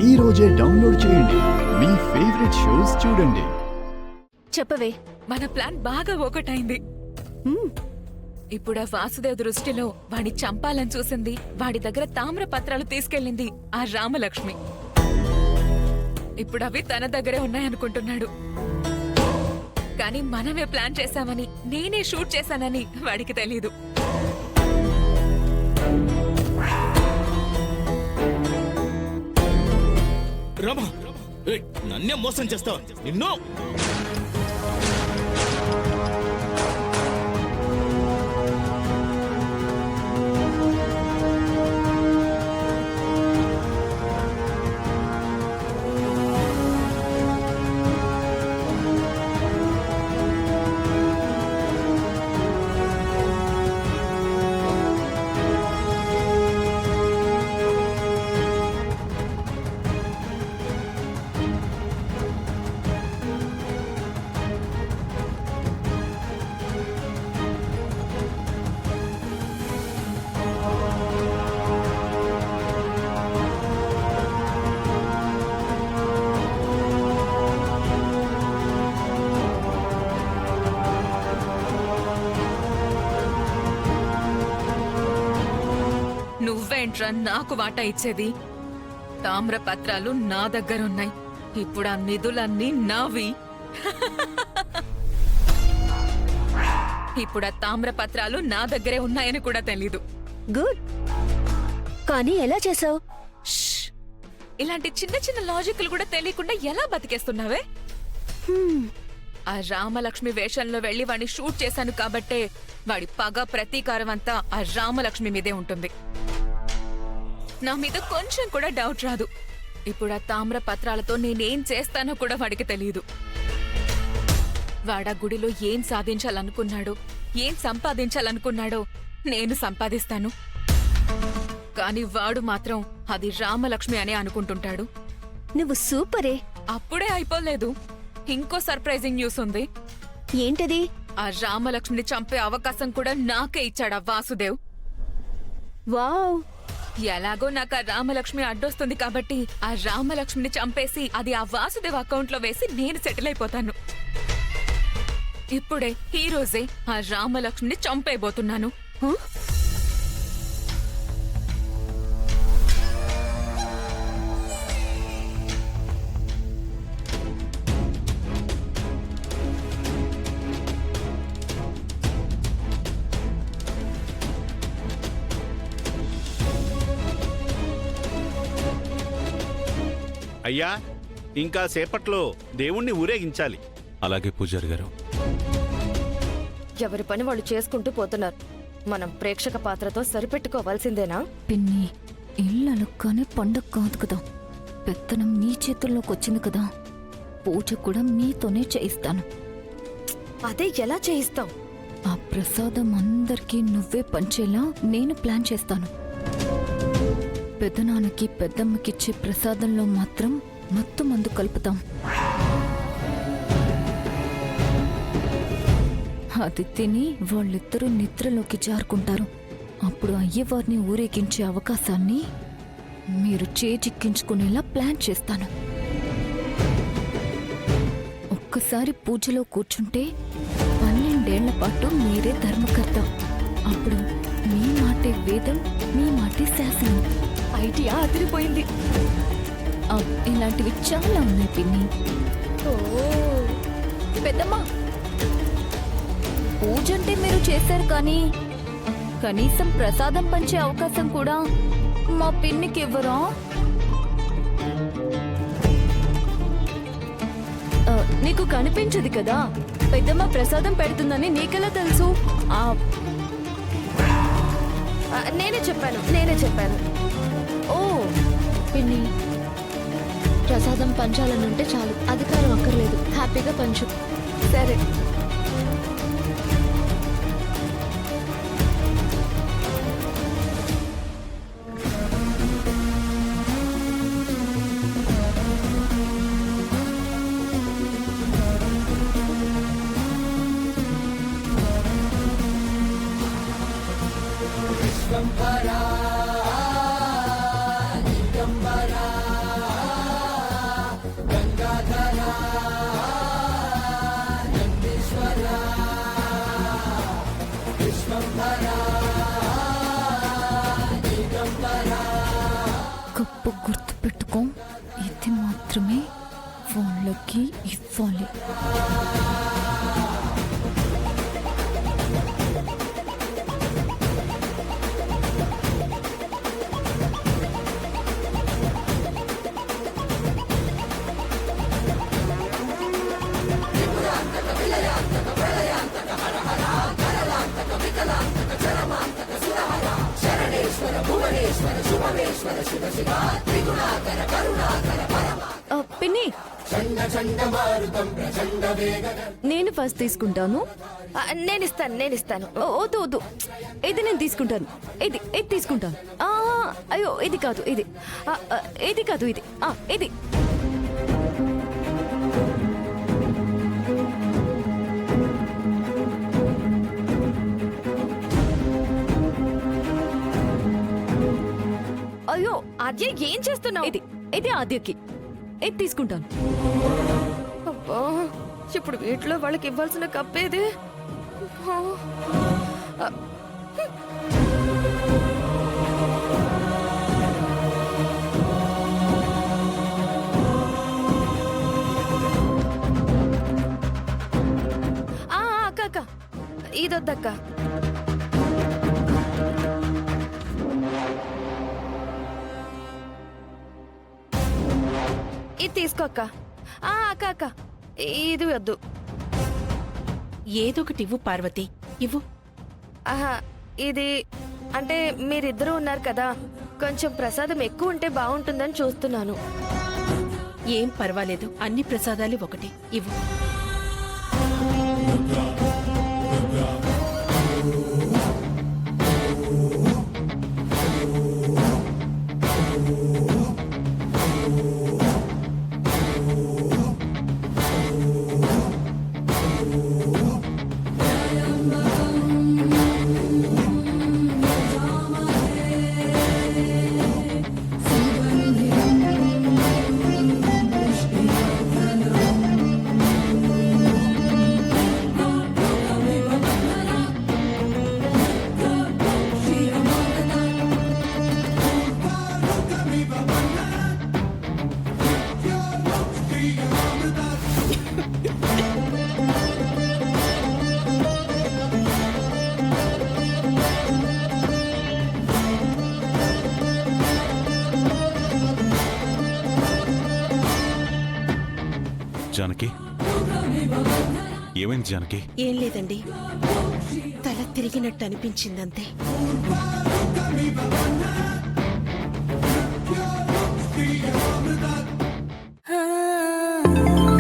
ఈ రోజే డౌన్లోడ్ చేయండి. మీ ఫేవరెట్ షోస్ చూడండి. చెప్పవే. మన ప్లాన్ బాగా ఒకటైంది. ఇప్పుడు ఆ వాసుదేవ్ దృష్టిలో వాడి చంపాలని చూసింది, వాడి దగ్గర తామ్ర పత్రాలు తీసుకెళ్ళింది ఆ రామలక్ష్మి. ఇప్పుడు అవి తన దగ్గరే ఉన్నాయనుకుంటున్నాడు. కానీ మనమే ప్లాన్ చేశామని, నేనే షూట్ చేశానని వాడికి తెలీదు. రామా, నన్నే మోసం చేస్తావా నిన్ను? నువ్వేంట్రా నాకు వాటా ఇచ్చేది? తామ్ర పత్రాలు నా దగ్గరున్నాయి. ఇప్పుడు ఆ నిధులన్నీ నావి. ఇప్పుడు ఆ తామ్ర పత్రాలు నా దగ్గరే ఉన్నాయని కూడా తెలీదు. గుడ్. కానీ ఎలా చేసావు? ఇలాంటి చిన్న చిన్న లాజిక్లు కూడా తెలియకుండా ఎలా బతికేస్తున్నావే? ఆ రామలక్ష్మి వేషంలో వెళ్లి వాడిని షూట్ చేశాను కాబట్టే వాడి పగ ప్రతీకారం అంతా ఆ రామలక్ష్మి మీదే ఉంటుంది. నా మీద కొంచెం కూడా డౌట్ రాదు. ఇప్పుడు ఆ తామ్ర పత్రాలతో నేనేం చేస్తానో కూడా వాడికి తెలియదు. వాడా గుడిలో ఏం సాధించాలనుకున్నాడో, ఏం సంపాదించాలనుకున్నాడో నేను సంపాదిస్తాను. కాని వాడు మాత్రం అది రామలక్ష్మి అనే అనుకుంటుంటాడు. నువ్వు సూపరే. అప్పుడే అయిపోలేదు, ఇంకో సర్ప్రైజింగ్ న్యూస్ ఉంది. ఏంటది? ఆ రామలక్ష్మిని చంపే అవకాశం కూడా నాకే ఇచ్చాడా వాసుదేవ్. వావ్. ఎలాగో నాకు ఆ రామలక్ష్మి అడ్డొస్తుంది కాబట్టి ఆ రామలక్ష్మిని చంపేసి అది ఆ వాసుదేవ్ అకౌంట్ లో వేసి నేను సెటిల్ అయిపోతాను. ఇప్పుడే ఈ రోజే ఆ రామలక్ష్మిని చంపేయబోతున్నాను. అయ్యా, ఇంకా సేపట్లో దేవుణ్ణి ఊరేగించాలి. అలాగే పూజారి గారు. ఎవరి పని వాళ్ళు చేసుకుంటూ పోతున్నారు. మనం ప్రేక్షక పాత్రతో సరిపెట్టుకోవాల్సిందేనా? పిన్ని, ఇల్లు అలుక్కానే పండగ కాదు కదా. పెత్తనం మీ చేతుల్లోకి వచ్చింది కదా. పూజ కూడా మీతోనే చేయిస్తాను. అదే ఎలా చేయిస్తాం? ఆ ప్రసాదం అందరికీ నువ్వే పంచేలా నేను ప్లాన్ చేస్తాను. పెద్దనాన్నకి పెద్దమ్మకిచ్చే ప్రసాదంలో మాత్రం మత్తు మందు కలుపుతాం. అది తిని వాళ్ళిద్దరూ నిద్రలోకి జారుకుంటారు. అప్పుడు అయ్యవారిని ఊరేగించే అవకాశాన్ని మీరు చేజిక్కించుకునేలా ప్లాన్ చేస్తాను. ఒక్కసారి పూజలో కూర్చుంటే 12 ఏళ్ల పాటు మీరే ధర్మకర్త. అప్పుడు మీ మాటే వేదం, మీ మాటే శాసనం. ఐడియా అదిరిపోయింది. ఇలాంటివి చాలా ఉన్నాయి పిన్ని. పెద్దమ్మా, పూజ అంటే మీరు చేశారు, కానీ కనీసం ప్రసాదం పంచే అవకాశం కూడా మా పిన్నికి ఇవ్వరా? నీకు కనిపించదు కదా. పెద్దమ్మ ప్రసాదం పెడుతుందని నీకెలా తెలుసు? నేనే చెప్పాను. ఓ పిన్ని, ప్రసాదం పంచాలనుంటే చాలు, అధికారం అక్కర్లేదు. హ్యాపీగా పంచు. సరే. దిగంబరా చెప్పు, గుర్తుపెట్టుకో, ఇది మాత్రమే వాళ్ళకి ఇవ్వాలి. పిన్ని, నేను ఫస్ట్ తీసుకుంటాను. నేను ఇస్తాను. వద్దు వద్దు, ఇది నేను తీసుకుంటాను. ఇది ఇది తీసుకుంటాను. అయ్యో, ఇది కాదు, ఇది ఇది కాదు, ఇది ఇది. అయ్యో, ఆద్య ఏం చేస్తున్నావు? ఇది ఇది ఆద్యకి. ఇది తీసుకుంటాను. అబ్బా, ఇప్పుడు వీటిలో వాళ్ళకి ఇవ్వాల్సిన కప్పేది. అక్క అక్క, ఇదొద్దక్క. ఇది తీసుకో అక్క. అక్క అక్క, ఇది వద్దు. ఏదొకటి ఇవ్వు పార్వతి, ఇవ్వు. ఆహా, ఇది అంటే మీరిద్దరూ ఉన్నారు కదా, కొంచెం ప్రసాదం ఎక్కువ ఉంటే బాగుంటుందని చూస్తున్నాను. ఏం పర్వాలేదు, అన్ని ప్రసాదాలు ఒకటి, ఇవ్వు. జానకి, ఏమైంది జానకి? ఏం లేదండి, తల తిరిగినట్టు అనిపించిందంతే. ఆ